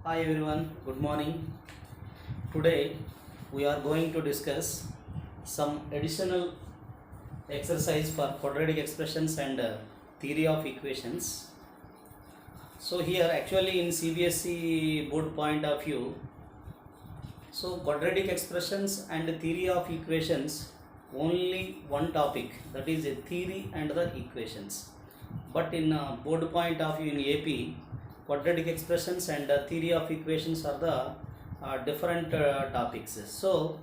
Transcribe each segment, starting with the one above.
Hi everyone, good morning. Today we are going to discuss some additional exercise for quadratic expressions and theory of equations. So here actually in CBSE board point of view, so quadratic expressions and theory of equations only one topic, that is a theory and the equations. But in board point of view in AP, quadratic expressions and theory of equations are the different topics. So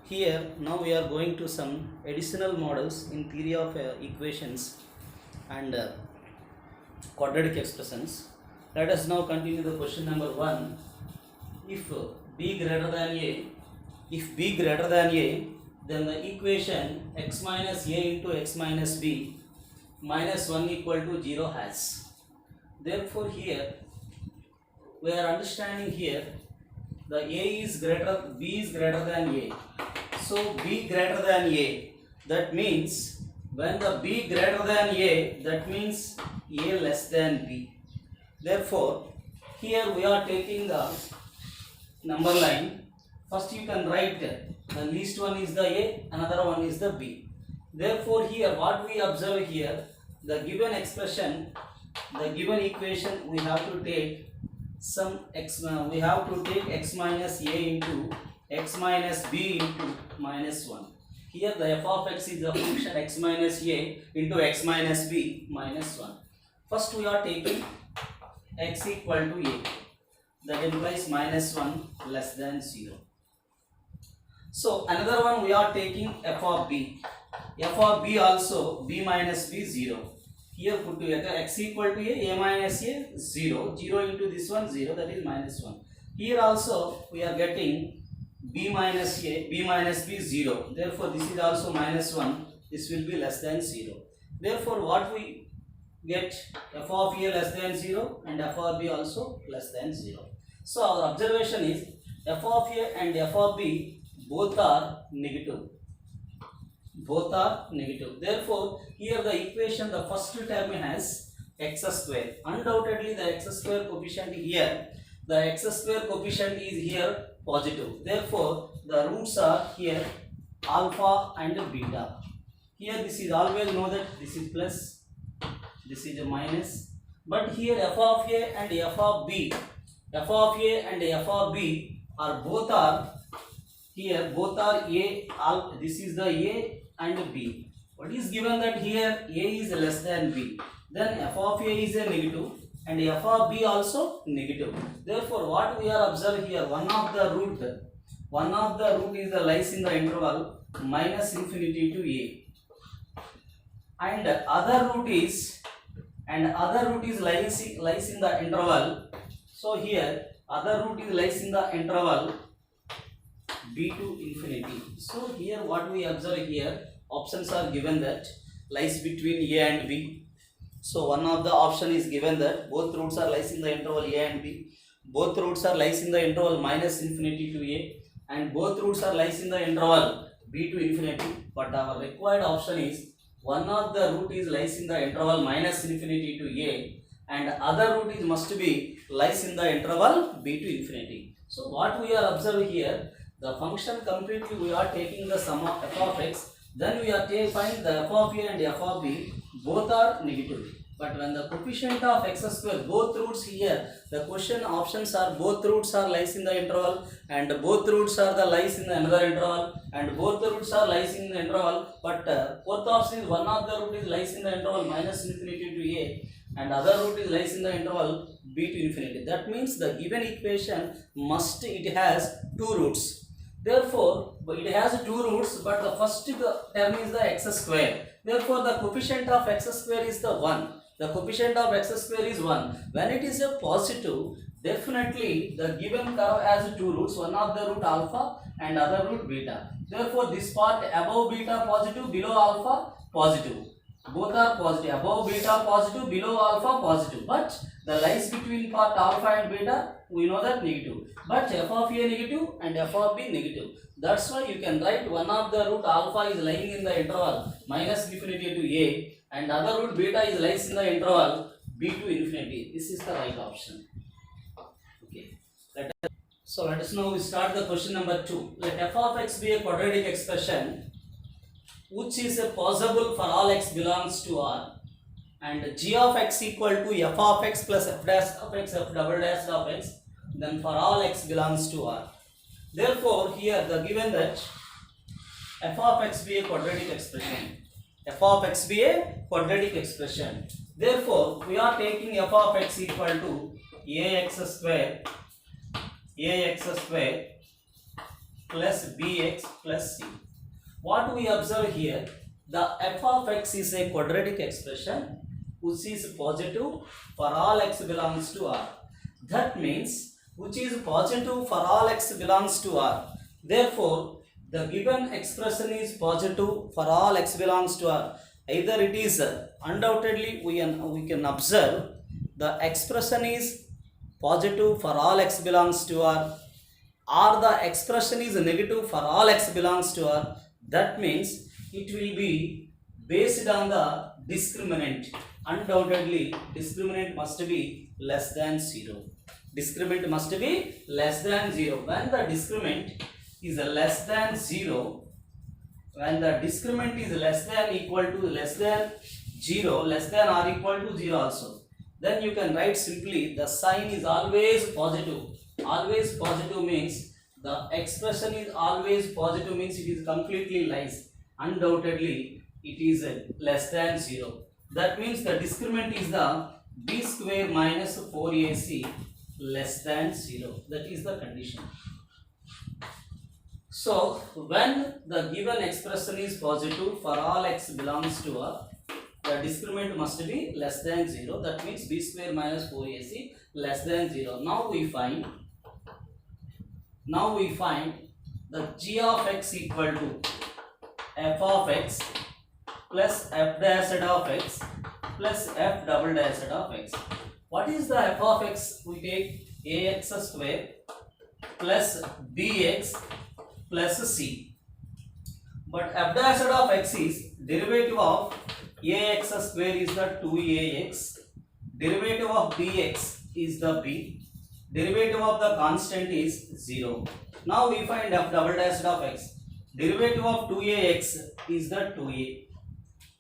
here now we are going to some additional models in theory of equations and quadratic expressions. Let us now continue the question number 1. If b greater than a, then the equation x minus a into x minus b minus 1 equal to 0 has. Therefore here we are understanding here the b is greater than a. So b greater than a, that means when the b greater than a, that means a less than b. Therefore here we are taking the number line. First you can write the least one is the a, another one is the b. Therefore here what we observe here, the given expression, the given equation, we have to take some x, we have to take x minus a into x minus b into minus 1. Here the f of x is the function x minus a into x minus b minus 1. First we are taking x equal to a, that implies minus 1 less than 0. So another one we are taking f of b also b minus b 0. Here put together x equal to a minus a 0, 0 into this one 0, that is minus 1. Here also we are getting b minus b 0, therefore this is also minus 1, this will be less than 0. Therefore what we get, f of a less than 0 and f of b also less than 0. So our observation is f of a and f of b both are negative. Therefore here the equation, the first term has x square. Undoubtedly the x square coefficient here, the x square coefficient is here positive. Therefore the roots are here alpha and beta. Here this is always know that this is plus, this is a minus. But here f of a and f of b are both are here, both are a, this is the a and b. What is given that here a is less than b, then f of a is a negative and f of b also negative. Therefore what we are observing here, one of the root is the lies in the interval minus infinity to a, and other root is lies in the interval. So here other root is lies in the interval b to infinity. So here what we observe here, options are given that lies between a and b. So one of the option is given that both roots are lies in the interval a and b, both roots are lies in the interval minus infinity to a, and both roots are lies in the interval b to infinity. But our required option is one of the root is lies in the interval minus infinity to a and other root is must be lies in the interval b to infinity. So what we are observing here, the function completely we are taking the sum of f of x, then we are find the f of a and f of b both are negative. But when the coefficient of x square, both roots here, the question options are both roots are lies in the interval and both roots are the lies in the another interval and both the roots are lies in the interval. But fourth option is one of the root is lies in the interval minus infinity to a and other root is lies in the interval b to infinity. That means the given equation it has two roots. Therefore it has two roots, but the first term is the x square. Therefore the coefficient of x square is the 1. The coefficient of x square is 1. When it is a positive, definitely the given curve has two roots, one of the root alpha and other root beta. Therefore this part above beta positive, below alpha positive. Both are positive, above beta positive, below alpha positive. But the lies between part alpha and beta, we know that negative. But f of a negative and f of b negative. That's why you can write one of the root alpha is lying in the interval minus infinity to a and other root beta is lies in the interval b to infinity. This is the right option. Okay. So let us now start the question number 2. Let f of x be a quadratic expression which is possible for all x belongs to R, and g of x equal to f of x plus f dash of x f double dash of x, then for all x belongs to R. Therefore here the given that f of x be a quadratic expression, f of x be a quadratic expression. Therefore we are taking f of x equal to ax square plus bx plus c. What we observe here, the f of x is a quadratic expression which is positive for all x belongs to R. That means which is positive for all x belongs to R. Therefore the given expression is positive for all x belongs to R. Either it is undoubtedly we can observe the expression is positive for all x belongs to R, or the expression is negative for all x belongs to R. That means it will be based on the discriminant. Undoubtedly discriminant must be less than 0. Discriminant must be less than 0. When the discriminant is less than 0, when the discriminant is less than equal to less than 0, less than or equal to 0 also, then you can write simply the sign is always positive. Always positive means the expression is always positive means it is completely lies. Undoubtedly it is less than 0. That means the discriminant is the b square minus 4ac less than 0. That is the condition. So when the given expression is positive for all x belongs to R, the discriminant must be less than 0. That means b square minus 4ac less than 0. Now we find the g of x equal to f of x plus f dash of x plus f double dash of x. What is the f of x? We take ax square plus bx plus c. But f dash of x is derivative of ax square is the 2ax, derivative of bx is the b, derivative of the constant is 0. Now we find f double dash of x. Derivative of 2ax is the 2a.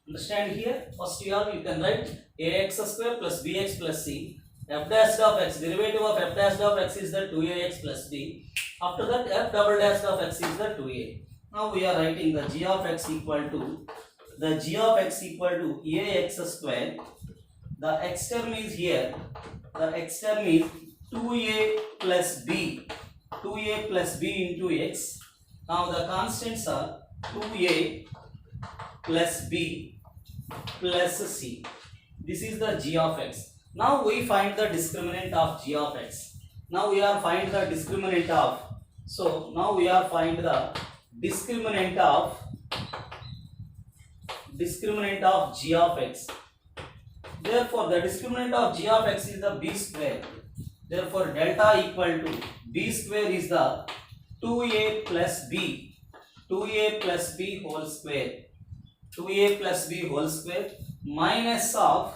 Understand here? First you can write ax square plus bx plus c. F dash of x, derivative of f dash of x is the 2ax plus b. After that f double dash of x is the 2a. Now we are writing the g of x equal to ax square. The x term is here. The x term is 2a plus b into x. Now the constants are 2a plus b plus c. This is the g of x. Now we find the discriminant of g of x. Now we are find the discriminant of. So now we are find the discriminant of g of x. Therefore the discriminant of g of x is the b square. Therefore delta equal to b square is the 2a plus b whole square, 2a plus b whole square minus of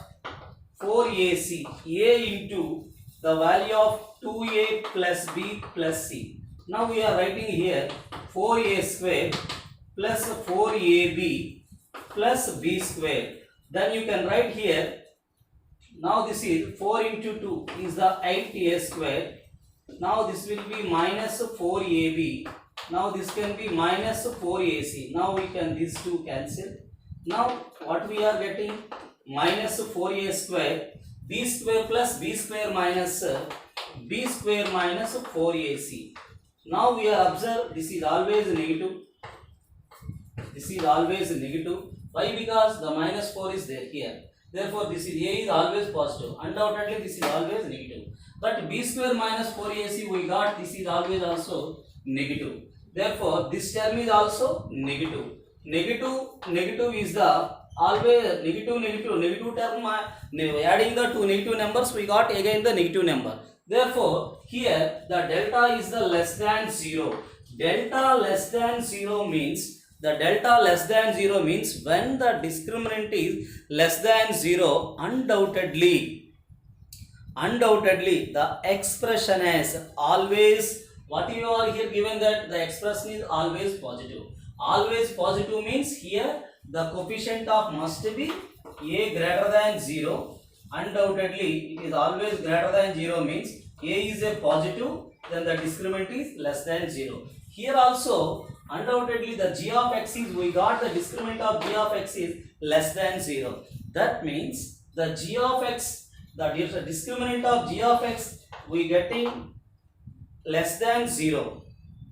4ac, a into the value of 2a plus b plus c. Now we are writing here 4a square plus 4ab plus b square. Then you can write here, now this is 4 into 2 is the 8a square. Now this will be minus 4ab. Now this can be minus 4ac. Now we can these two cancel. Now what we are getting? Minus 4a square, b square plus b square minus 4ac. Now we are observe this is always negative. This is always negative. Why? Because the minus 4 is there here. Therefore this is a is always positive. Undoubtedly this is always negative. But b square minus 4ac we got this is always also negative. Therefore this term is also negative. Negative is the always negative term. Adding the two negative numbers we got again the negative number. Therefore here the delta is the less than 0. Delta less than 0 means when the discriminant is less than 0, undoubtedly undoubtedly the expression is always, what you are here given that the expression is always positive. Always positive means here the coefficient of must be a greater than 0. Undoubtedly it is always greater than 0 means a is a positive, then the discriminant is less than 0. Here also undoubtedly the g of x is, we got the discriminant of g of x is less than 0. That means the g of x, the discriminant of g of x we getting less than 0.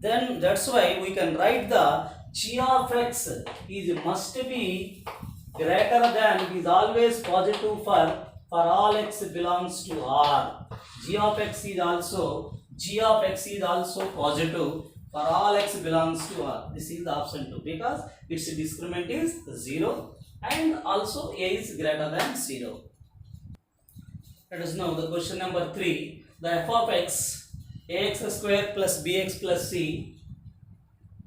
Then that's why we can write the g of x is must be greater than, it is always positive for all x belongs to R. G of x is also positive for all x belongs to R. This is the option 2 because its discriminant is 0 and also a is greater than 0. Let us know the question number 3. The f of x, ax square plus bx plus c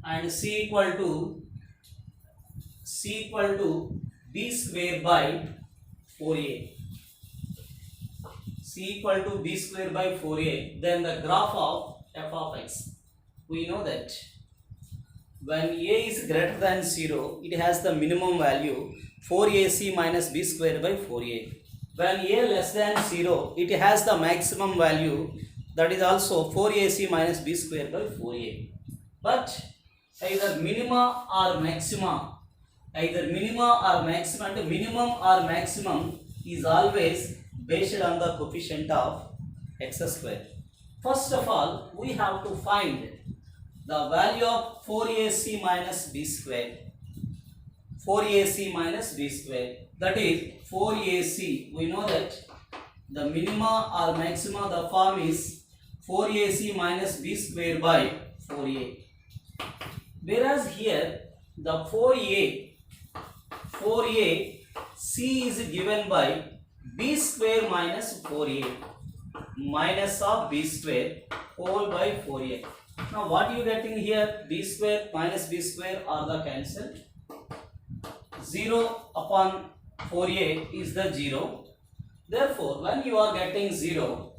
and c equal to b square by 4a. C equal to b square by 4a. Then the graph of f of x. We know that when a is greater than 0, it has the minimum value 4ac minus b square by 4a. When a less than 0, it has the maximum value, that is also 4ac minus b square by 4a. But either minima or maxima, and minimum or maximum is always based on the coefficient of x square. First of all, we have to find the value of 4ac minus b square. 4ac minus b square, that is 4ac. We know that the minima or maxima, the form is 4ac minus b square by 4a. Whereas here the 4a c is given by b square minus 4a, minus of b square whole by 4a. Now what you getting here? B square minus b square are the cancelled. 0 upon 4a is the 0. Therefore when you are getting 0,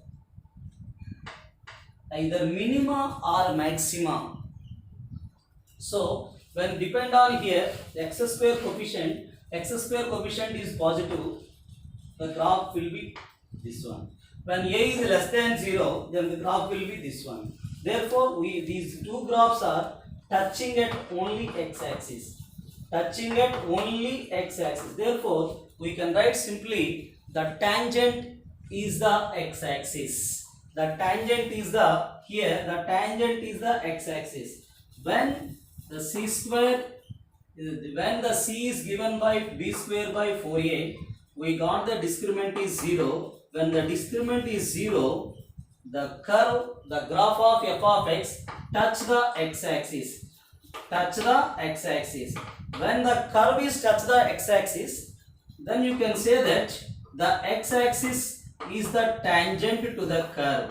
either minima or maxima. So when depend on here x square coefficient is positive, the graph will be this one. When a is less than 0, then the graph will be this one. Therefore these two graphs are touching at only x-axis. Therefore we can write simply the tangent is the x-axis. The tangent is the x-axis. When the c is given by b square by 4a, we got the discriminant is 0. When the discriminant is 0, the graph of f of x touch the x-axis. When the curve is touch the x-axis, then you can say that the x-axis is the tangent to the curve.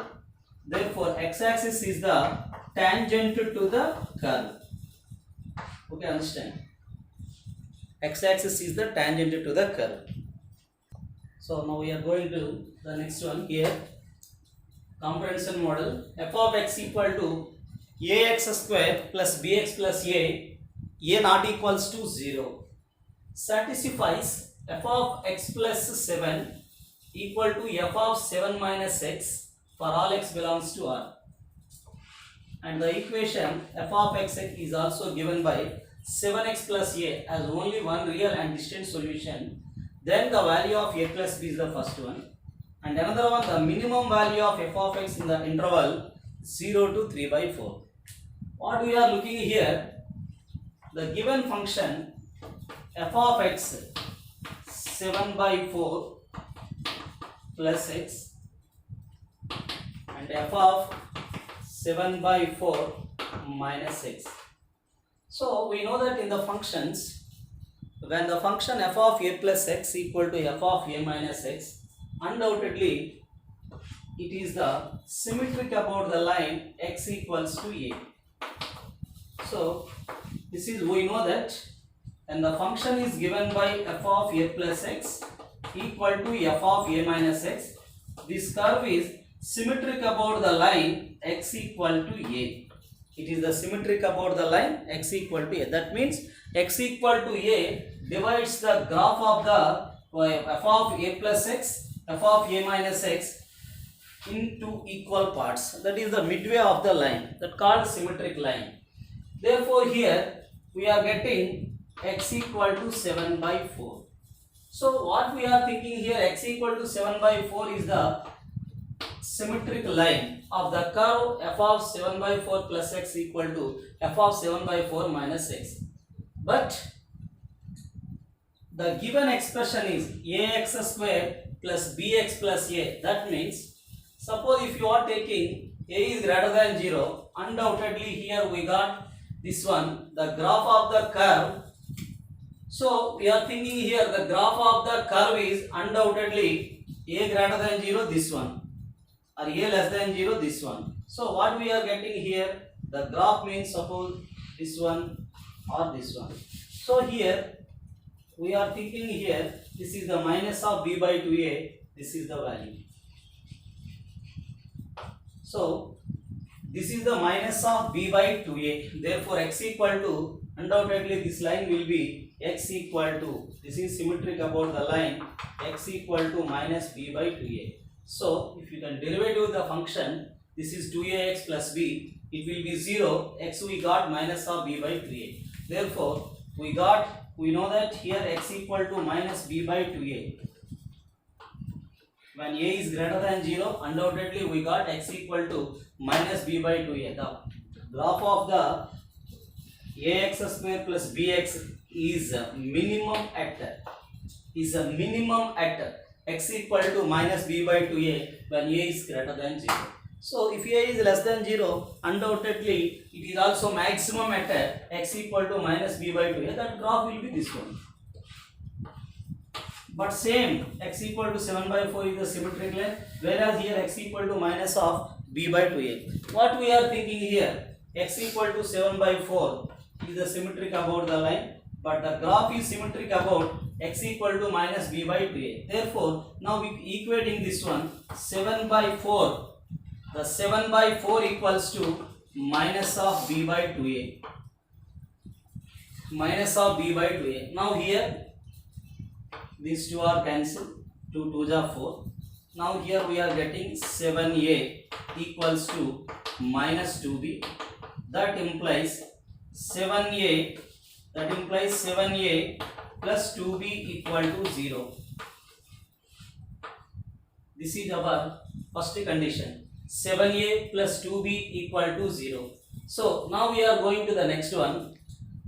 Therefore x-axis is the tangent to the curve. Okay, understand? X-axis is the tangent to the curve. So now we are going to the next one here. Comprehension model. F of x equal to ax square plus bx plus a not equals to 0. Satisfies f of x plus 7 equal to f of 7 minus x for all x belongs to R. And the equation f of x is also given by 7x plus a as only one real and distinct solution. Then the value of a plus b is the first one. And another one, the minimum value of f of x in the interval 0 to 3 by 4. What we are looking here, the given function f of x 7 by 4 plus x and f of 7 by 4 minus x. So we know that in the functions, when the function f of a plus x equal to f of a minus x, undoubtedly it is the symmetric about the line x equals to a. So this is, we know that when the function is given by f of a plus x equal to f of a minus x, this curve is symmetric about the line x equal to a. It is the symmetric about the line x equal to a. That means x equal to a divides the graph of the f of a plus x, f of a minus x into equal parts. That is the midway of the line, that called symmetric line. Therefore here we are getting x equal to 7 by 4. So what we are thinking here, x equal to 7 by 4 is the symmetric line of the curve f of 7 by 4 plus x equal to f of 7 by 4 minus x. But the given expression is ax square plus bx plus a. That means, suppose if you are taking a is greater than 0, undoubtedly here we got this one, the graph of the curve. So we are thinking here the graph of the curve is undoubtedly a greater than 0, this one, or a less than 0, this one. So what we are getting here, the graph means suppose this one or this one. So here we are thinking here, this is the minus of b by 2a, this is the value. So this is the minus of b by 2a. Therefore x equal to, undoubtedly this line will be x equal to, this is symmetric about the line, x equal to minus b by 2a. So if you can derivative the function, this is 2ax plus b, it will be 0, x we got minus of b by 3a. Therefore we know that here x equal to minus b by 2a. When a is greater than 0, undoubtedly we got x equal to minus b by 2a. The graph of the ax square plus bx is a minimum at x equal to minus b by 2a when a is greater than 0. So if a is less than 0, undoubtedly it is also maximum at x equal to minus b by 2a. That graph will be this one. But same, x equal to 7 by 4 is the symmetric line, whereas here x equal to minus of b by 2a. What we are thinking here, x equal to 7 by 4 is the symmetric about the line, but the graph is symmetric about x equal to minus b by 2a. Therefore, now we equating this one, 7 by 4, the 7 by 4 equals to minus of b by 2a. Minus of b by 2a. Now here, these two are cancelled, 2 2s are 4. Now here we are getting 7a equals to minus 2b. That implies 7a plus 2b equal to 0. This is our first condition. 7a plus 2b equal to 0. So now we are going to the next one.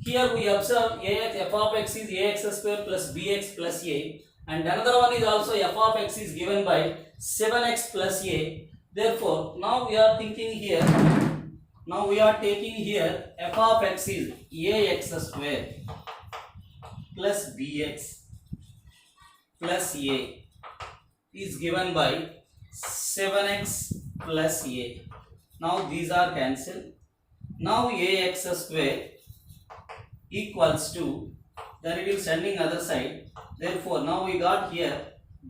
Here we observe f of x is ax square plus bx plus a, and another one is also f of x is given by 7x plus a. Therefore, now we are thinking here, now we are taking here f of x is ax square plus bx plus a is given by 7x plus a. Now these are cancelled. Now ax square equals to, then it is sending other side. Therefore now we got here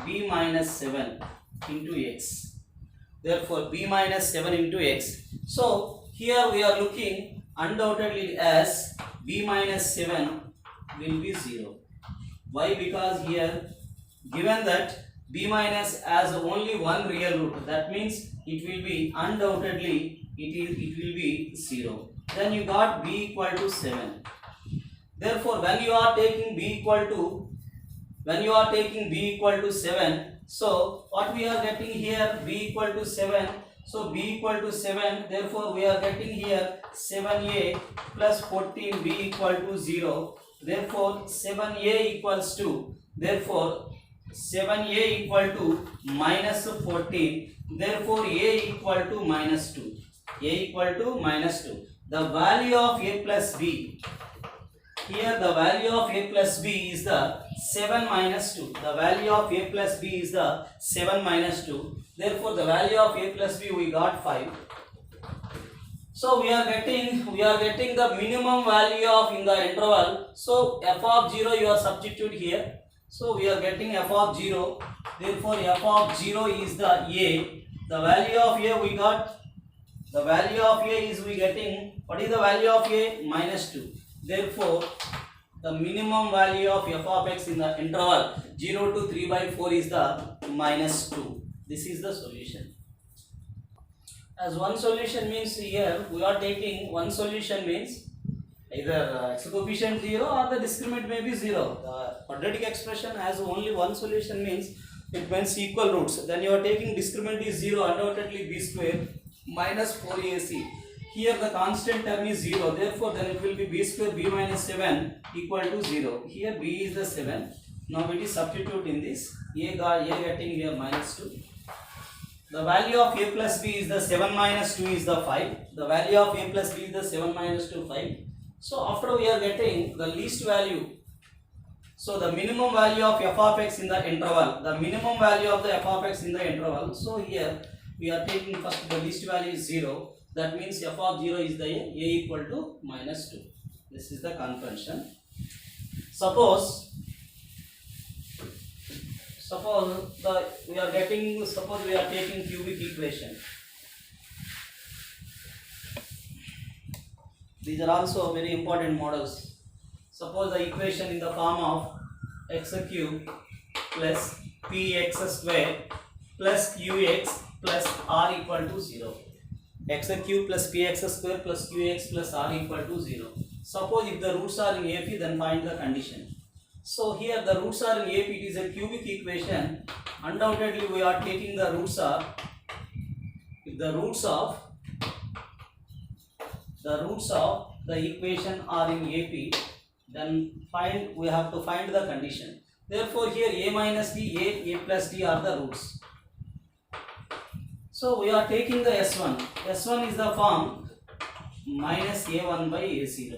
b minus 7 into x. Therefore b minus 7 into x. So here we are looking undoubtedly as b minus 7 will be 0. Why? Because here given that b minus has only one real root, that means it will be undoubtedly it will be 0. Then you got b equal to 7. Therefore, when you are taking b equal to 7, so what we are getting here, b equal to 7. So b equal to 7. Therefore, we are getting here 7a plus 14b equal to 0. Therefore, 7a equals to. Therefore, 7a equal to minus 14. Therefore, a equal to minus 2. A equal to minus 2. The value of a plus b. Here the value of a plus b is the 7 minus 2. The value of a plus b is the 7 minus 2. Therefore, the value of a plus b we got 5. So we are getting the minimum value of in the interval. So f of 0 you are substitute here. So we are getting f of 0. Therefore f of 0 is the a. The value of a we got. The value of a is we getting. What is the value of a? Minus 2. Therefore the minimum value of f of x in the interval 0 to 3 by 4 is the minus 2. This is the solution. As one solution means here we are taking one solution means either x coefficient 0 or the discriminant may be 0. The quadratic expression has only one solution means it means equal roots. Then you are taking discriminant is 0, undoubtedly b square minus 4ac. Here the constant term is 0, therefore then it will be b square b minus 7 equal to 0. Here b is the 7. Now it is substitute in this. A getting here minus 2. The value of a plus b is the 7 minus 2 is the 5. The value of a plus b is the 7 minus 2, 5. So after we are getting the least value. So the minimum value of f of x in the interval. The minimum value of the f of x in the interval. So here we are taking first the least value is 0. That means f of 0 is the a equal to minus 2. This is the convention. Suppose we are taking cubic equation. These are also very important models. Suppose the equation in the form of x cube plus px square plus qx plus r equal to 0. X cube plus px square plus qx plus r equal to 0. Suppose if the roots are in AP, then find the condition. So here the roots are in AP, it is a cubic equation. Undoubtedly we are taking the roots are, if the roots of the equation are in AP, then we have to find the condition. Therefore here a minus d, a plus d are the roots. So we are taking the S1. S1 is the form minus A1 by A0.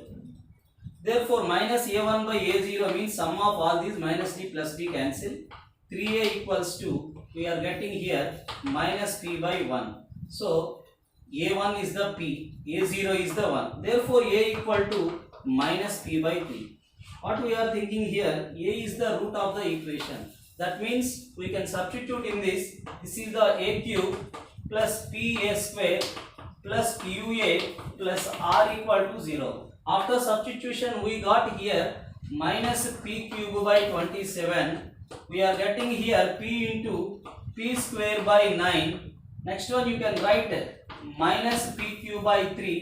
Therefore minus A1 by A0 means sum of all these minus d plus d cancel. 3a equals to, we are getting here minus p by 1. So A1 is the p, A0 is the 1. Therefore a equal to minus p by 3. What we are thinking here, a is the root of the equation. That means we can substitute in this. This is the a cube plus pa square plus qa plus r equal to 0. After substitution we got here minus p cube by 27. We are getting here p into p square by 9. Next one you can write minus p cube by 3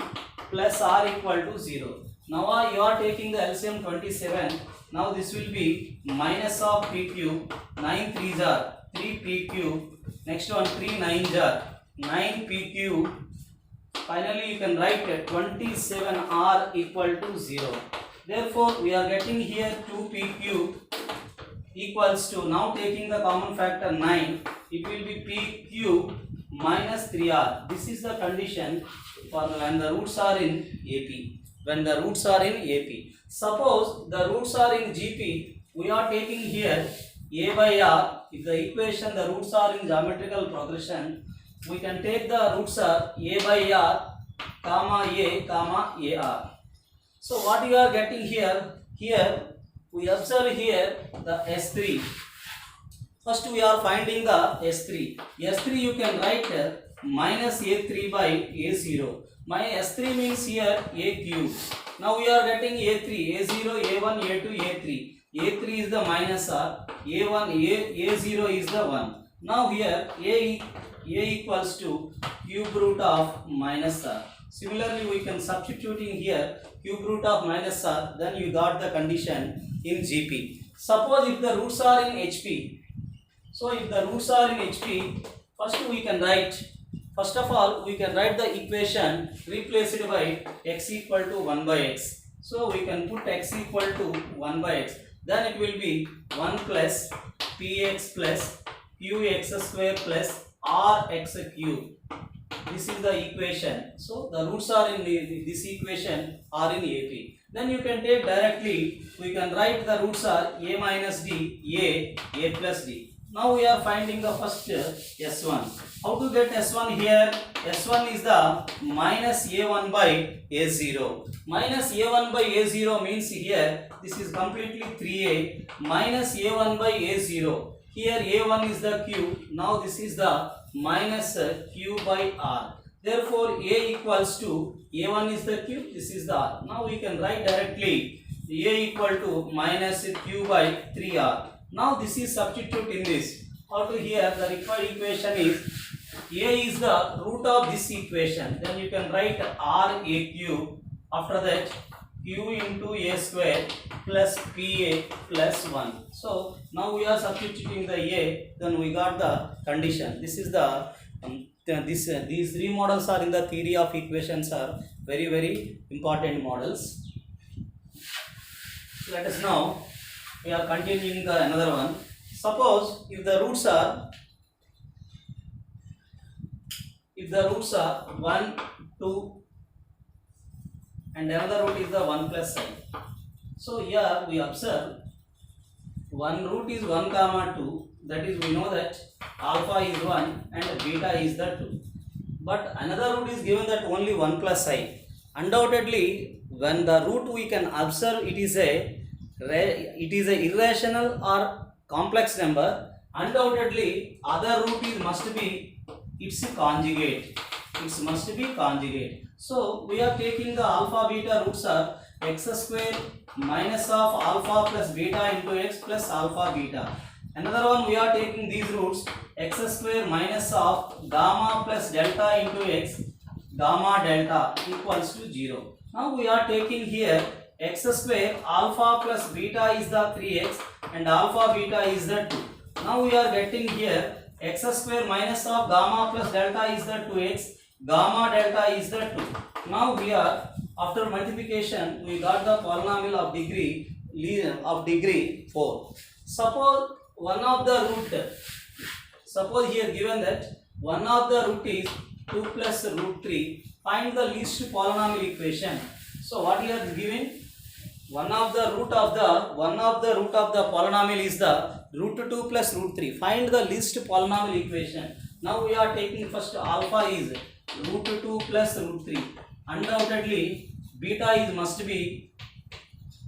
plus r equal to 0. Now you are taking the LCM 27. Now this will be minus of p cube, 9 3s are 3 p cube. Next one 3 9s are 9 p cube. Finally you can write 27r equal to 0. Therefore we are getting here 2p cube equals to, now taking the common factor 9, it will be p cube minus 3r. This is the condition for when the roots are in AP. When the roots are in AP. Suppose the roots are in GP, we are taking here a by r. If the equation the roots are in geometrical progression, we can take the roots are a by r comma a comma ar. So what you are getting here, we observe here the S3. First we are finding the S3. S3 you can write minus a3 by a0. My S3 means here a cube. Now we are getting a3, a0, a1, a2, a3. a3 is the minus r, a1, a0 is the 1. Now here a equals to cube root of minus r. Similarly we can substituting here cube root of minus r, then you got the condition in GP. Suppose if the roots are in HP. So if the roots are in HP, first we can write, first of all we can write the equation replaced by x equal to 1 by x. So we can put x equal to 1 by x. Then it will be 1 plus px plus qx square plus rx cube. This is the equation. So the roots are in this equation are in AP. Then you can take directly, we can write the roots are a minus d, a plus d. Now we are finding the first S1. How to get S1 here? S1 is the minus A1 by A0. Minus A1 by A0 means here this is completely 3A minus A1 by A0. Here A1 is the Q. Now this is the minus Q by R. Therefore A equals to A1 is the Q. This is the R. Now we can write directly A equal to minus Q by 3R. Now this is substitute in this. How to here the required equation is A is the root of this equation. Then you can write R A cube. After that Q into A square plus PA plus 1. So now we are substituting the A. Then we got the condition. This is the these three models are in the theory of equations are very important models. Let us now we are continuing the another one. Suppose if the roots are 1, 2 and another root is the 1 plus sign. So here we observe one root is 1 comma 2, that is we know that alpha is 1 and beta is the 2. But another root is given that only 1 plus I. Undoubtedly when the root we can observe it is a irrational or complex number. Undoubtedly other root is must be its conjugate. It must be conjugate. So we are taking the alpha beta roots are x square minus of alpha plus beta into x plus alpha beta. Another one we are taking these roots x square minus of gamma plus delta into x gamma delta equals to 0. Now we are taking here x square alpha plus beta is the 3x and alpha beta is the 2. Now we are getting here x square minus of gamma plus delta is the 2x, gamma delta is the 2. Now we are after multiplication we got the polynomial of degree 4. Suppose one of the root, suppose here given that one of the root is 2 plus root 3, find the least polynomial equation. So what here is given? One of the root of the polynomial is the root 2 plus root 3. Find the least polynomial equation. Now we are taking first alpha is root 2 plus root 3. Undoubtedly beta is must be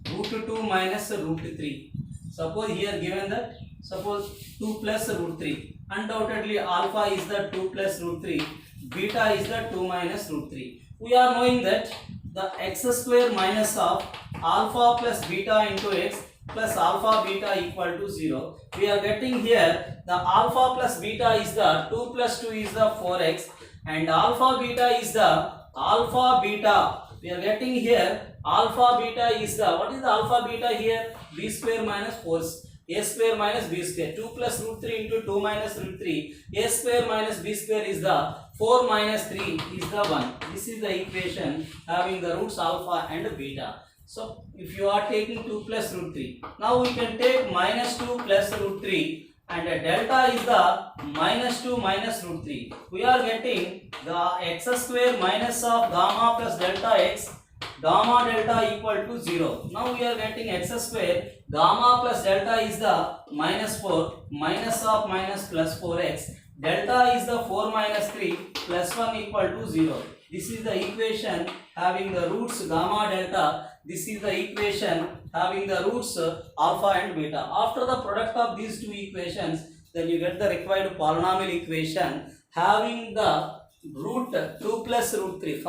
root 2 minus root 3. Suppose here given that suppose 2 plus root 3. Undoubtedly alpha is the 2 plus root 3. Beta is the 2 minus root 3. We are knowing that the x square minus of alpha plus beta into x plus alpha beta equal to 0. We are getting here the alpha plus beta is the 2 plus 2 is the 4x and alpha beta is the alpha beta. We are getting here alpha beta is the, what is the alpha beta here? B square minus 4 a square minus b square. 2 plus root 3 into 2 minus root 3. A square minus b square is the 4 minus 3 is the 1. This is the equation having the roots alpha and beta. So if you are taking 2 plus root 3, now we can take minus 2 plus root 3 and delta is the minus 2 minus root 3. We are getting the x square minus of gamma plus delta x, gamma delta equal to 0. Now we are getting x square gamma plus delta is the minus 4 minus of minus plus 4x. Delta is the 4 minus 3 plus 1 equal to 0. This is the equation having the roots gamma delta. This is the equation having the roots alpha and beta. After the product of these two equations, then you get the required polynomial equation having the root 2 plus root 3.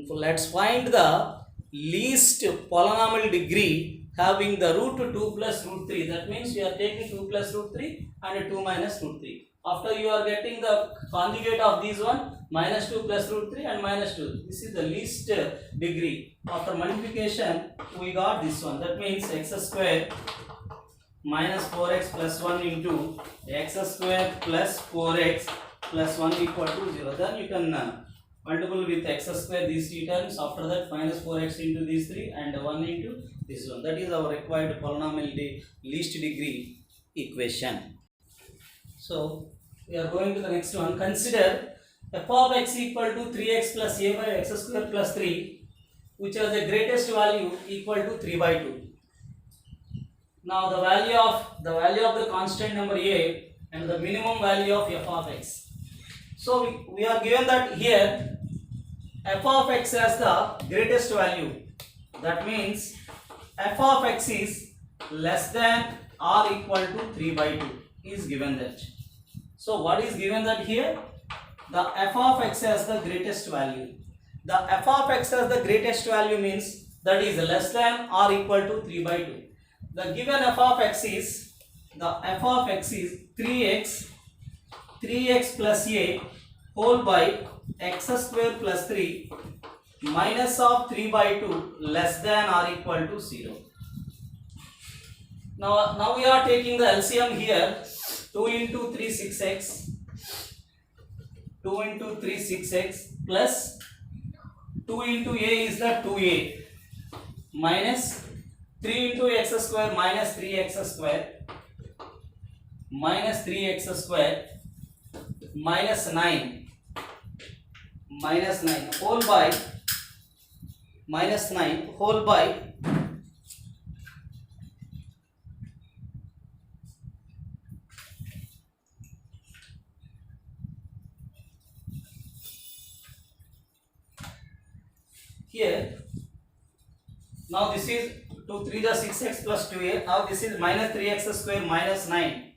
Let's find the least polynomial degree having the root 2 plus root 3. That means you are taking 2 plus root 3 and 2 minus root 3. After you are getting the conjugate of these one, minus 2 plus root 3 and minus 2. This is the least degree. After multiplication, we got this one. That means x square minus 4x plus 1 into x square plus 4x plus 1 equal to 0. Then you can multiple with x square these three terms. After that minus 4x into these three and 1 into this one. That is our required polynomial least degree equation. So we are going to the next one. Consider f of x equal to 3x plus a by x square plus 3, which has the greatest value equal to 3 by 2. Now the value of the constant number a and the minimum value of f of x. So we are given that here f of x has the greatest value. That means f of x is less than or equal to 3 by 2 is given that. So what is given that here? The f of x has the greatest value. The f of x has the greatest value means that is less than or equal to 3 by 2. The given f of x is 3x plus a whole by x square plus 3 minus of 3 by 2 less than or equal to 0. Now we are taking the LCM here. 2 into 3 6x, 2 into 3 6x plus 2 into a is the 2a minus 3 into x square minus 3x square minus 3x square minus 9 whole by minus 9 whole by here. Now this is 2 3 the 6x plus 2a. Now this is minus 3x square minus 9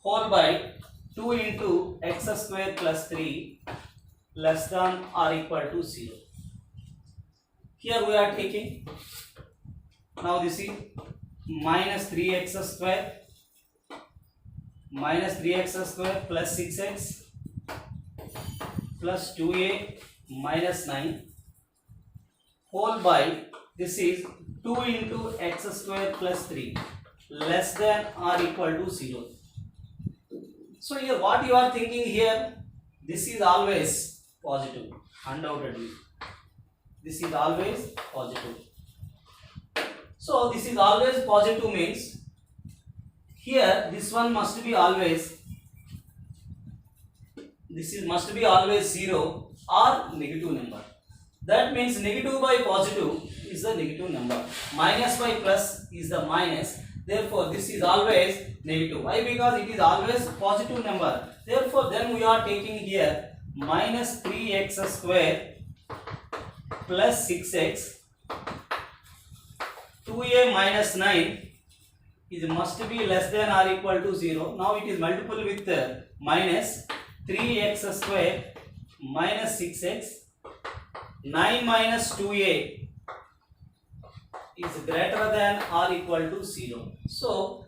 whole by 2 into x square plus 3 less than or equal to 0. Here we are taking, now this is minus 3x square plus 6x plus 2a minus 9 whole by this is 2 into x square plus 3 less than or equal to 0. So here what you are thinking here, this is always positive, undoubtedly. This is always positive. So this is always positive means here this one must be always, must be always 0 or negative number. That means negative by positive is the negative number. Minus by plus is the minus. Therefore, this is always negative. Why? Because it is always positive number. Therefore, then we are taking here minus 3x square plus 6x 2a minus 9 is must be less than or equal to 0. Now it is multiple with minus 3x square minus 6x 9 minus 2a is greater than or equal to 0. So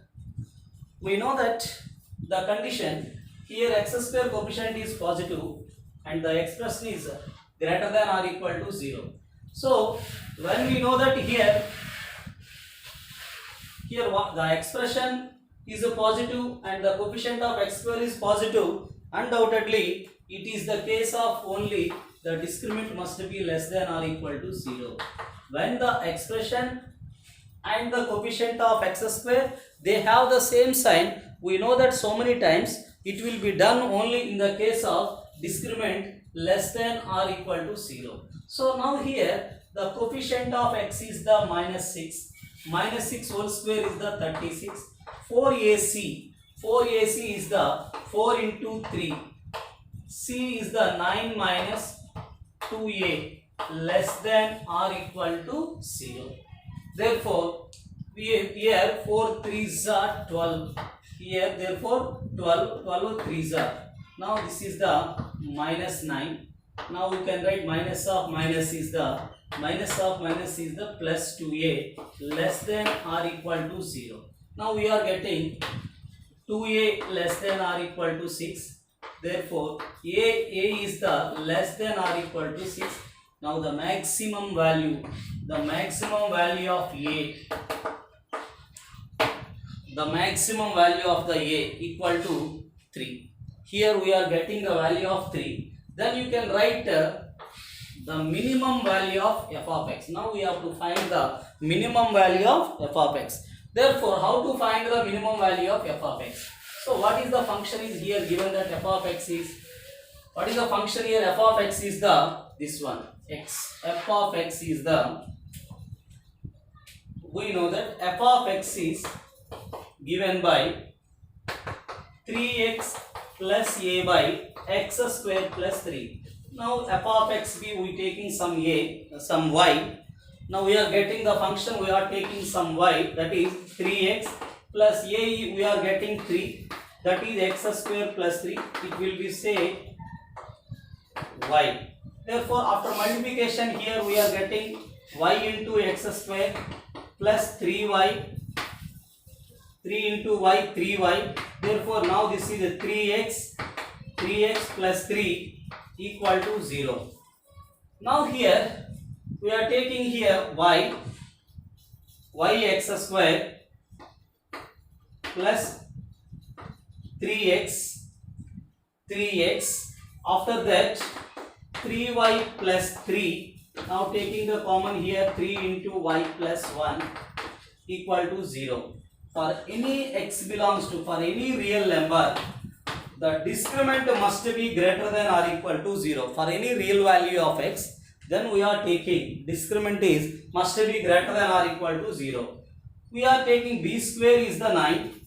we know that the condition here x square coefficient is positive and the expression is greater than or equal to 0. So when we know that here the expression is a positive and the coefficient of x square is positive, undoubtedly it is the case of only the discriminant must be less than or equal to 0. When the expression and the coefficient of x square they have the same sign, we know that so many times it will be done only in the case of discriminant less than or equal to 0. So now here the coefficient of x is the minus 6 whole square is the 36. 4ac is the 4 into 3, c is the 9 minus 2a less than or equal to 0. Therefore here 4 3s are 12 here, therefore 12 3s are. Now this is the minus 9. Now we can write minus of minus is the plus 2a less than or equal to 0. Now we are getting 2a less than or equal to 6. Therefore a is the less than or equal to 6. Now the maximum value of a equal to 3. Here we are getting the value of 3. Then you can write the minimum value of f of x. Now we have to find the minimum value of f of x. Therefore, how to find the minimum value of f of x? So what is the function is here given that f of x is, what is the function here? F of x is the this one x. F of x is the we know that f of x is given by 3x plus a by x square plus 3. Now f of x we taking some a, some y. Now we are getting the function, we are taking some y, that is 3x plus a, we are getting 3, that is x square plus 3. It will be say y. Therefore after multiplication here we are getting y into x square plus 3y, 3 into y, 3y. Therefore now this is a 3x plus 3 equal to 0. Now here we are taking here yx square plus 3x. After that 3y plus 3. Now taking the common here, 3 into y plus 1 equal to 0. For any x belongs to, for any real number, the discriminant must be greater than or equal to 0. For any real value of x, then we are taking discriminant is must be greater than or equal to 0. We are taking b square is the 9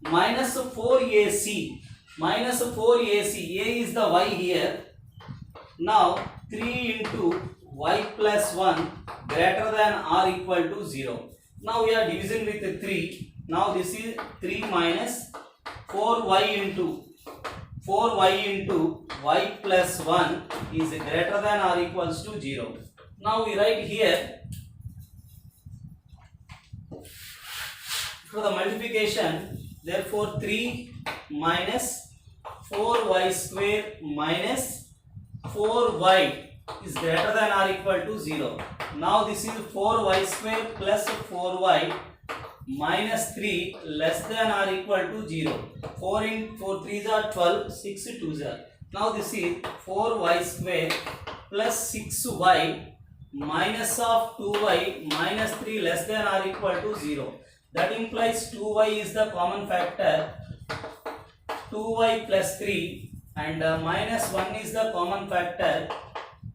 minus 4ac. Minus 4ac, a is the y here. Now 3 into y plus 1 greater than or equal to 0. Now we are division with 3. Now this is 3 minus 4y into y plus 1 is greater than or equals to 0. Now we write here for the multiplication, therefore 3 minus 4y square minus 4y is greater than or equal to 0. Now this is 4y square plus 4y minus 3 less than or equal to 0. 4 in 4 3s are 12, 6 2s are. Now this is 4y square plus 6y minus of 2y minus 3 less than or equal to 0. That implies 2y is the common factor, 2y plus 3, and minus 1 is the common factor,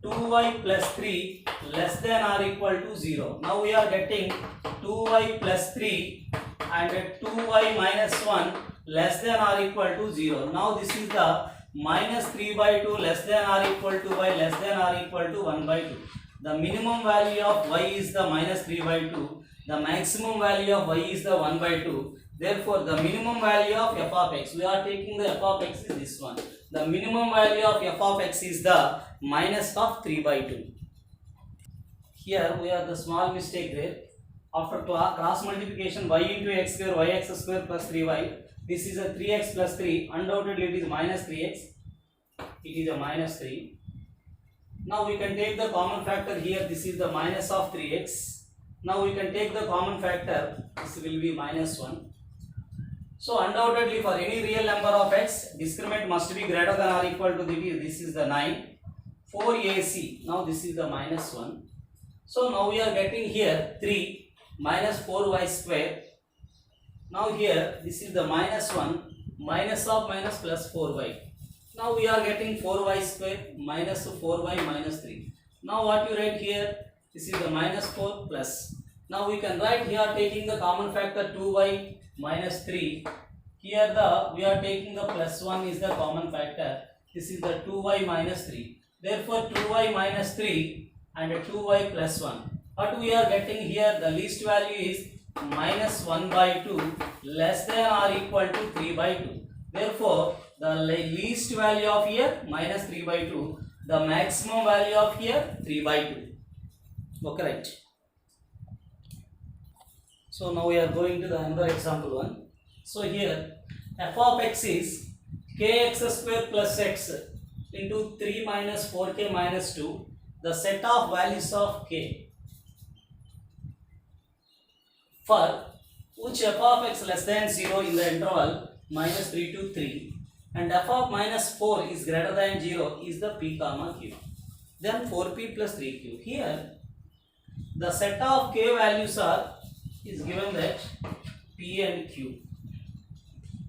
2y plus 3 less than or equal to 0. Now we are getting 2y plus 3 and 2y minus 1 less than or equal to 0. Now this is the minus 3 by 2 less than or equal to y less than or equal to 1 by 2. The minimum value of y is the minus 3 by 2. The maximum value of y is the 1 by 2. Therefore the minimum value of f of x, we are taking the f of x is this one. The minimum value of f of x is the minus of 3 by 2. Here we have the small mistake there. After cross multiplication y into x square yx square plus 3y, this is a 3x plus 3. Undoubtedly it is minus 3x. It is a minus 3. Now we can take the common factor here. This is the minus of 3x. Now we can take the common factor. This will be minus 1. So undoubtedly for any real number of x, discriminant must be greater than or equal to this is the 9. 4ac. Now this is the minus 1. So now we are getting here 3 minus 4y square. Now here this is the minus 1 minus of minus plus 4y. Now we are getting 4y square minus 4y minus 3. Now what you write here? This is the minus 4 plus. Now we can write here taking the common factor 2y minus 3. Here we are taking the plus 1 is the common factor. This is the 2y minus 3. Therefore 2y minus 3 and 2y plus 1. What we are getting here, the least value is minus 1 by 2 less than or equal to 3 by 2. Therefore the least value of here minus 3 by 2. The maximum value of here 3 by 2. Okay, right. So now we are going to the another example one. So here f of x is kx square plus x into 3 minus 4k minus 2, the set of values of k for which f of x less than 0 in the interval minus 3 to 3 and f of minus 4 is greater than 0 is the p comma q. Then 4p plus 3q. Here the set of k values are is given that p and q,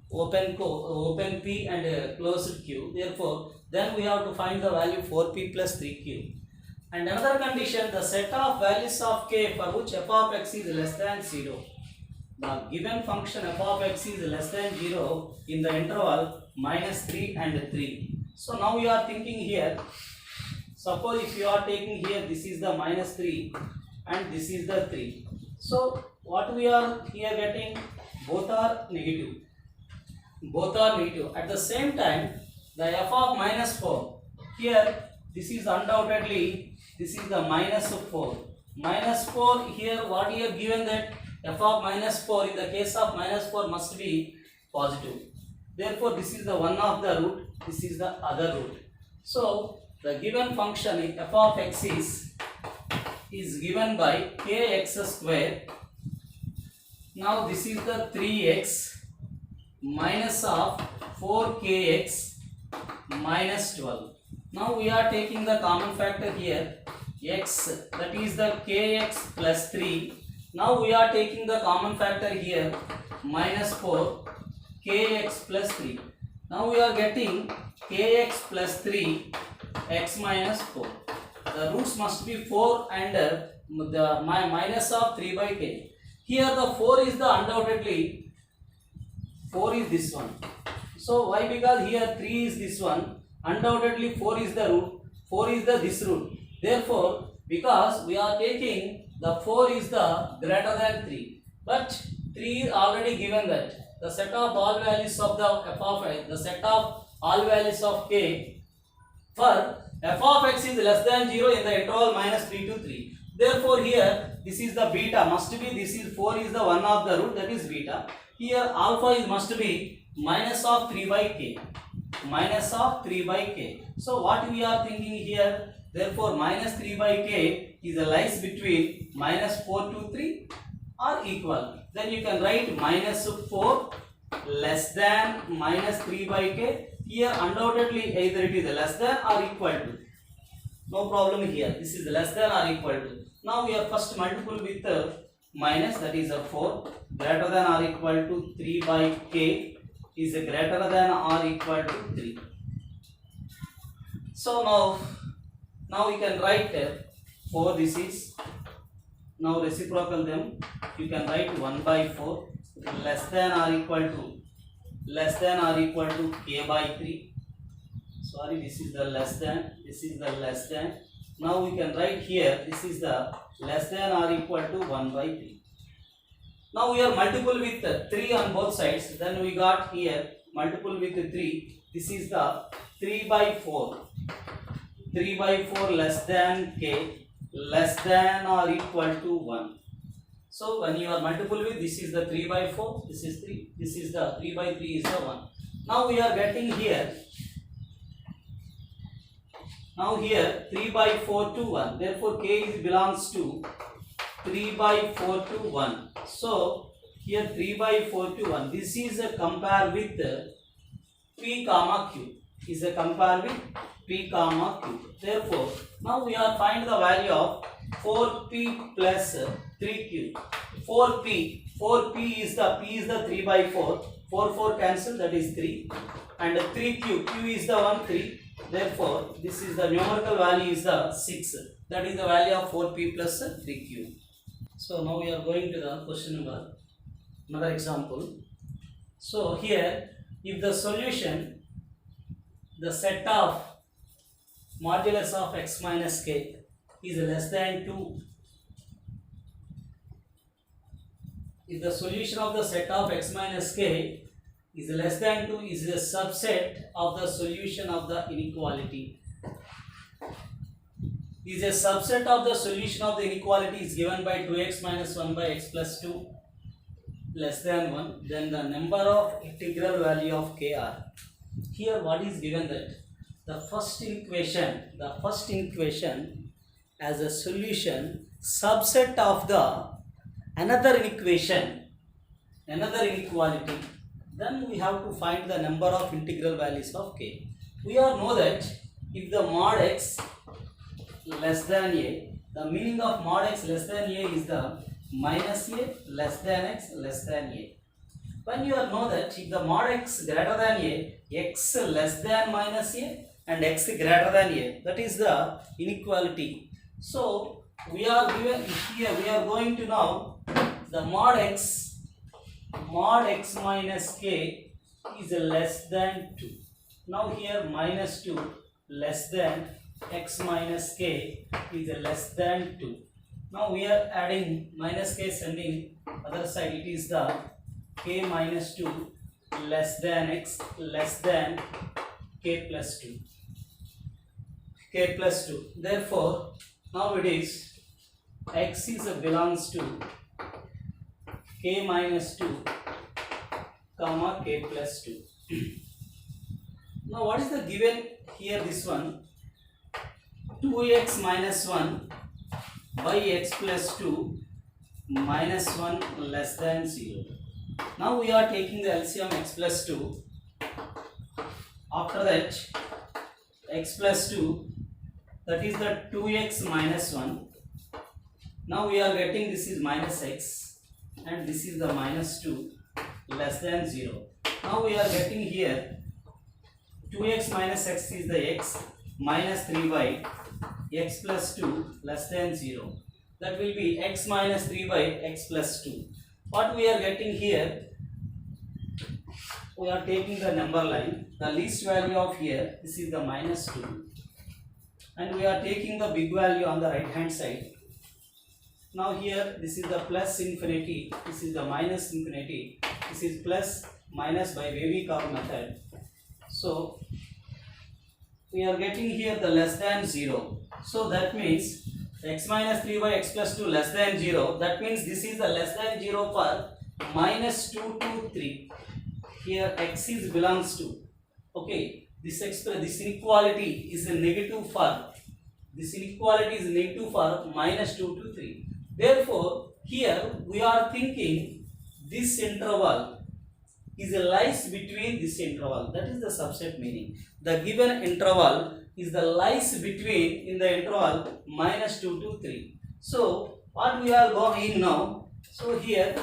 open p and closed q. Therefore then we have to find the value 4p plus 3q. And another condition, the set of values of k for which f of x is less than 0. The given function f of x is less than 0 in the interval minus 3 and 3. So now we are thinking here, suppose if you are taking here, this is the minus 3 and this is the 3. So what we are here getting, both are negative. Both are negative. At the same time, the f of minus 4, here this is undoubtedly, this is the minus 4. Minus 4 here, what you have given that f of minus 4, in the case of minus 4 must be positive. Therefore, this is the one of the root, this is the other root. So, the given function f of x is given by kx square. Now, this is the 3x minus of 4kx minus 12. Now, we are taking the common factor here, x, that is the kx plus 3. Now we are taking the common factor here, minus 4 kx plus 3. Now we are getting kx plus 3 x minus 4. The roots must be 4 and the minus of 3 by k. Here the 4 is the undoubtedly 4 is this one. So why? Because here 3 is this one. Undoubtedly 4 is the root. 4 is the this root. Therefore, because we are taking the 4 is the greater than 3, but 3 is already given that the set of all values of the f of x, the set of all values of k for f of x is less than 0 in the interval minus 3 to 3. Therefore, here this is the beta, must be, this is 4 is the one of the root, that is beta. Here alpha is must be minus of 3 by k, minus of 3 by k. So what we are thinking here, therefore minus 3 by k is a lies between minus 4 to 3 or equal. Then you can write minus 4 less than minus 3 by k. Here undoubtedly either it is less than or equal to. No problem here. This is less than or equal to. Now we are first multiple with minus, that is a 4, greater than or equal to 3 by k is greater than or equal to 3. So now we can write 4, this is, now reciprocal them, you can write 1 by 4 less than or equal to k by 3. Sorry, this is the less than, this is the less than. Now we can write here, this is the less than or equal to 1 by 3. Now we are multiple with 3 on both sides, then we got here multiple with 3, this is the 3 by 4. 3 by 4 less than k, less than or equal to 1. So when you are multiple with, this is the 3 by 4, this is 3, this is the 3 by 3 is the 1. Now we are getting here, now here 3 by 4 to 1, therefore k belongs to 3 by 4 to 1. So here 3 by 4 to 1, this is a compare with p comma q, is a compare with p comma q. Therefore, now we are find the value of 4p plus 3q. 4p is the, p is the 3 by 4, 4 cancel, that is 3, and 3q, q is the 1, 3. Therefore, this is the numerical value is the 6, that is the value of 4p plus 3q. So now we are going to the question number, another example. So here, if the solution, the set of modulus of x minus k is less than 2, if the solution of the set of x minus k is less than 2 is a subset of the solution of the inequality, is a subset of the solution of the inequality is given by 2x minus 1 by x plus 2 less than 1, then the number of integral value of k are. Here what is given that the first equation as a solution subset of the another equation, another inequality, then we have to find the number of integral values of k. We all know that if the mod x less than a, the meaning of mod x less than a is the minus a less than x less than a. When you all know that if the mod x greater than a, x less than minus a and x greater than a, that is the inequality. So we are given here, we are going to now the mod x minus k is less than 2. Now here minus 2 less than x minus k is less than 2. Now we are adding minus k, sending other side, it is the k minus 2 less than x less than k plus 2. K plus 2. Therefore, now it is x is belongs to k minus 2 comma k plus 2. Now what is the given here, this one 2x minus 1 by x plus 2 minus 1 less than 0. Now we are taking the LCM x plus 2. After that x plus 2, that is the 2x minus 1. Now we are getting this is minus x and this is the minus 2 less than 0. Now we are getting here 2x minus x is the x minus 3 by x plus 2 less than 0. That will be x minus 3 by x plus 2. What we are getting here, we are taking the number line, the least value of here, this is the minus 2, and we are taking the big value on the right hand side. Now here this is the plus infinity, this is the minus infinity, this is plus minus by wavy curve method. So we are getting here the less than 0. So that means x minus 3 by x plus 2 less than 0. That means this is the less than 0 for minus 2 to 3. Here x is belongs to, okay, this inequality is a negative for, this inequality is negative for minus 2 to 3. Therefore here we are thinking this interval is a lies between this interval, that is the subset meaning. The given interval is the lies between in the interval minus 2 to 3. So what we are going now, so here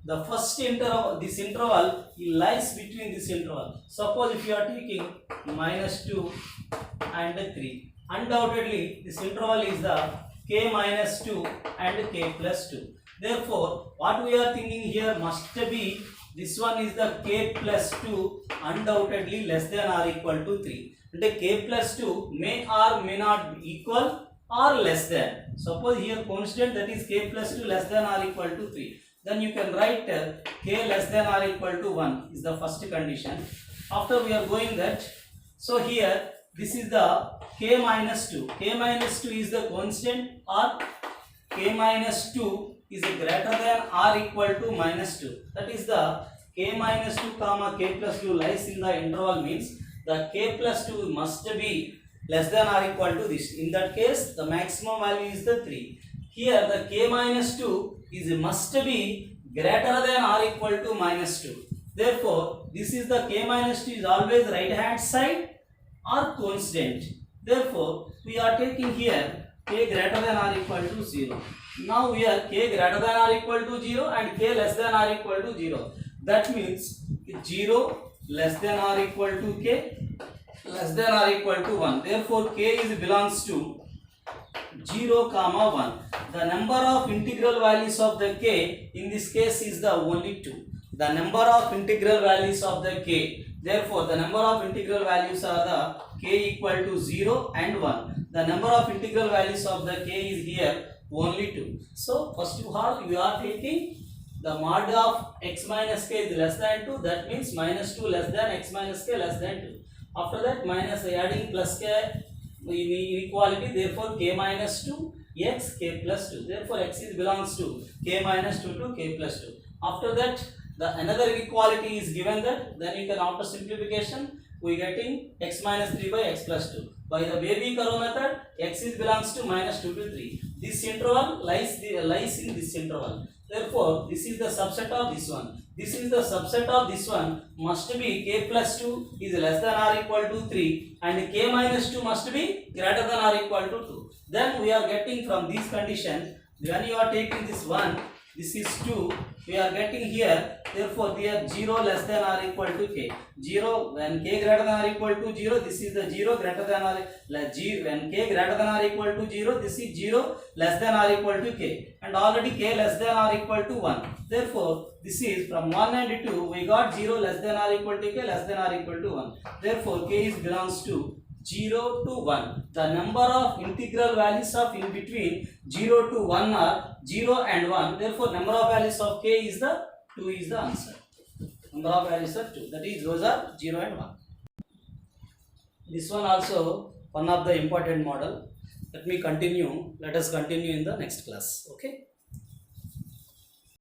the first interval, this interval lies between this interval. Suppose if you are taking minus 2 and 3, undoubtedly this interval is the k minus 2 and k plus 2. Therefore what we are thinking here must be this one is the k plus 2 undoubtedly less than or equal to 3. And the k plus 2 may or may not be equal or less than. Suppose here constant, that is k plus 2 less than or equal to 3. Then you can write k less than or equal to 1 is the first condition. After we are going that, so here this is the k minus 2. K minus 2 is the constant or k minus 2 is greater than or equal to minus 2. That is the k minus 2 comma k plus 2 lies in the interval, means the k plus 2 must be less than or equal to this. In that case the maximum value is the 3. Here the k minus 2 is must be greater than or equal to minus 2. Therefore this is the k minus 2 is always right hand side or constant. Therefore we are taking here k greater than or equal to 0. Now we are k greater than or equal to 0 and k less than or equal to 0. That means 0 less than or equal to k less than or equal to 1. Therefore k is belongs to 0 comma 1. The number of integral values of the k in this case is the only 2. The number of integral values of the k, therefore the number of integral values are the k equal to 0 and 1. The number of integral values of the k is here only 2. So first of all we are taking the mod of x minus k is less than 2, that means minus 2 less than x minus k less than 2. After that minus adding plus k inequality, therefore k minus 2 x k plus 2. Therefore x is belongs to k minus 2 to k plus 2. After that the another inequality is given, that then you can after simplification we getting x minus 3 by x plus 2. By the wavy curve method x is belongs to minus 2 to 3. This interval lies in this interval. Therefore this is the subset of this one. This is the subset of this one, must be k plus 2 is less than or equal to 3 and k minus 2 must be greater than or equal to 2. Then we are getting from these conditions, when you are taking this one this is 2, we are getting here, therefore here 0 less than or equal to k. 0 when k greater than or equal to 0, this is the 0 greater than or when k greater than or equal to 0, this is 0 less than or equal to k, and already k less than or equal to 1. Therefore this is from 1 and 2 we got 0 less than or equal to k less than or equal to 1. Therefore k is belongs to 0 to 1. The number of integral values of in between 0 to 1 are 0 and 1. Therefore number of values of k is the 2 is the answer. Number of values are 2. That is those are 0 and 1. This one also one of the important model. Let us continue in the next class. Okay.